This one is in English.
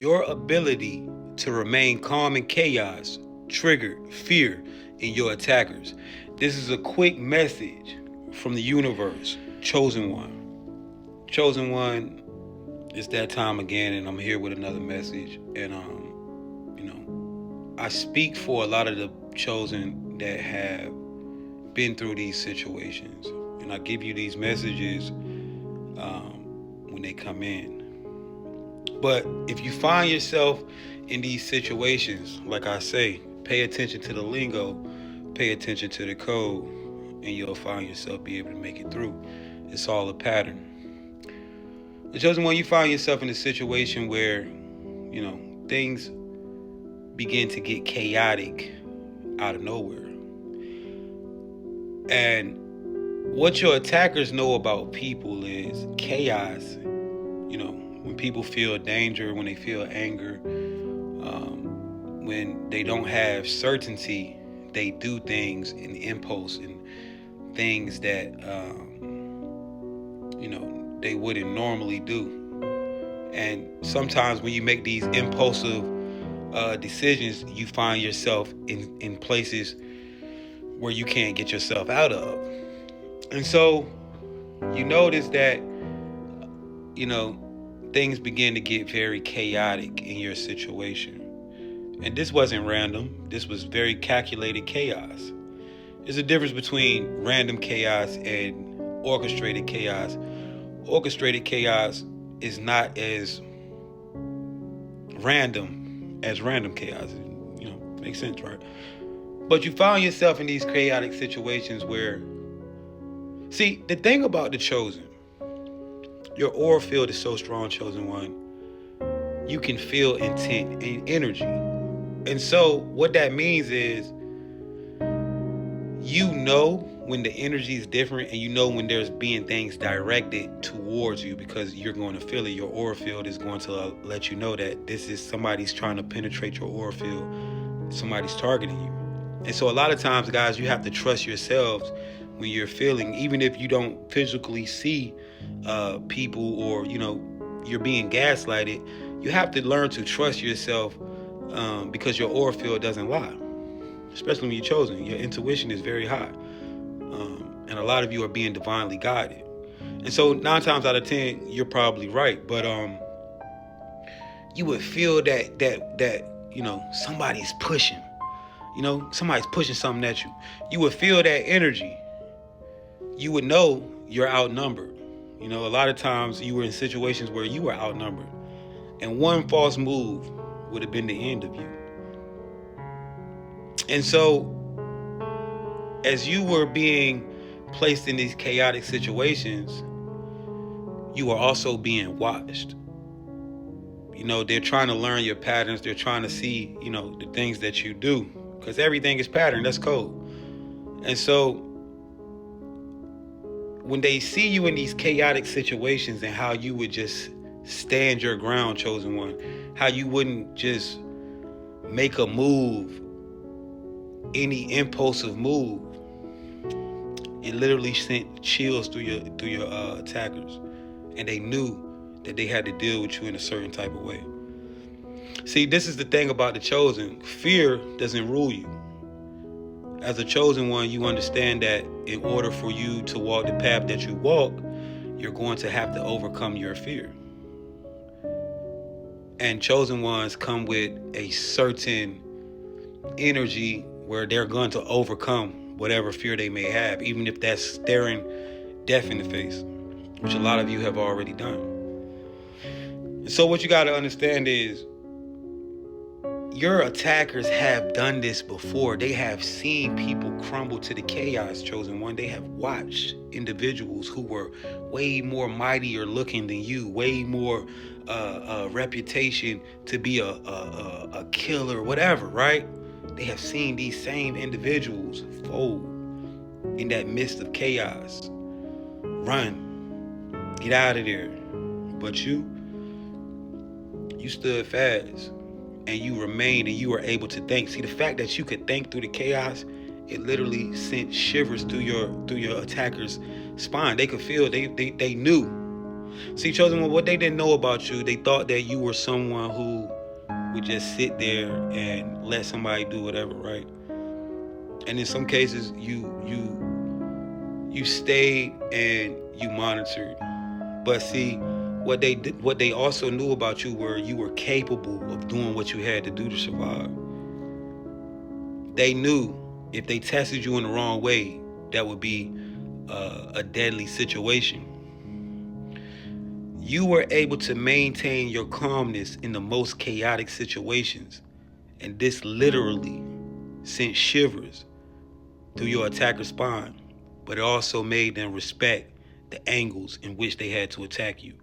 Your ability to remain calm in chaos triggered fear in your attackers. This is a quick message from the universe, Chosen One. Chosen One, it's that time again, and I'm here with another message. And I speak for a lot of the chosen that have been through these situations, and I give you these messages when they come in. But if you find yourself in these situations, like I say, pay attention to the lingo, pay attention to the code, and you'll find yourself be able to make it through. It's all a pattern. The chosen one, you find yourself in a situation where, things begin to get chaotic out of nowhere. And what your attackers know about people is chaos. When people feel danger, when they feel anger, when they don't have certainty, they do things in impulse and things that they wouldn't normally do. And sometimes when you make these impulsive decisions, you find yourself in places where you can't get yourself out of. And so you notice that things begin to get very chaotic in your situation. And this wasn't random. This was very calculated chaos. There's a difference between random chaos and orchestrated chaos. Orchestrated chaos is not as random as random chaos. Makes sense, right? But you find yourself in these chaotic situations where, see, the thing about the chosen, your aura field is so strong, chosen one. You can feel intent and energy. And so what that means is you know when the energy is different, and you know when there's being things directed towards you, because you're going to feel it. Your aura field is going to let you know that this is somebody's trying to penetrate your aura field. Somebody's targeting you. And so a lot of times, guys, you have to trust yourselves when you're feeling, even if you don't physically see people, or you're being gaslighted, you have to learn to trust yourself, because your aura field doesn't lie. Especially when you're chosen, your intuition is very high, and a lot of you are being divinely guided. And so 9 times out of 10, you're probably right, but you would feel that somebody's pushing. Somebody's pushing something at you. You would feel that energy. You would know you're outnumbered. A lot of times you were in situations where you were outnumbered, and one false move would have been the end of you. And so as you were being placed in these chaotic situations, you are also being watched. They're trying to learn your patterns. They're trying to see, the things that you do, because everything is pattern. That's code. And so when they see you in these chaotic situations, and how you would just stand your ground, chosen one, how you wouldn't just make a move, any impulsive move, it literally sent chills through your attackers, and they knew that they had to deal with you in a certain type of way. See, this is the thing about the chosen. Fear doesn't rule you. As a chosen one, you understand that in order for you to walk the path that you walk, you're going to have to overcome your fear. And chosen ones come with a certain energy where they're going to overcome whatever fear they may have, even if that's staring death in the face, which a lot of you have already done. And so what you got to understand is, your attackers have done this before. They have seen people crumble to the chaos, chosen one. They have watched individuals who were way more mightier looking than you, way more reputation to be a killer, whatever, right? They have seen these same individuals fold in that midst of chaos. Run. Get out of there. But you stood fast. And you remained, and you were able to think. See, the fact that you could think through the chaos, it literally sent shivers through your attacker's spine. They could feel, they knew. See, chosen one, what they didn't know about you, they thought that you were someone who would just sit there and let somebody do whatever, right? And in some cases, you stayed and you monitored. But see, what they also knew about you were you were capable of doing what you had to do to survive. They knew if they tested you in the wrong way, that would be a deadly situation. You were able to maintain your calmness in the most chaotic situations, and this literally sent shivers through your attacker's spine, but it also made them respect the angles in which they had to attack you.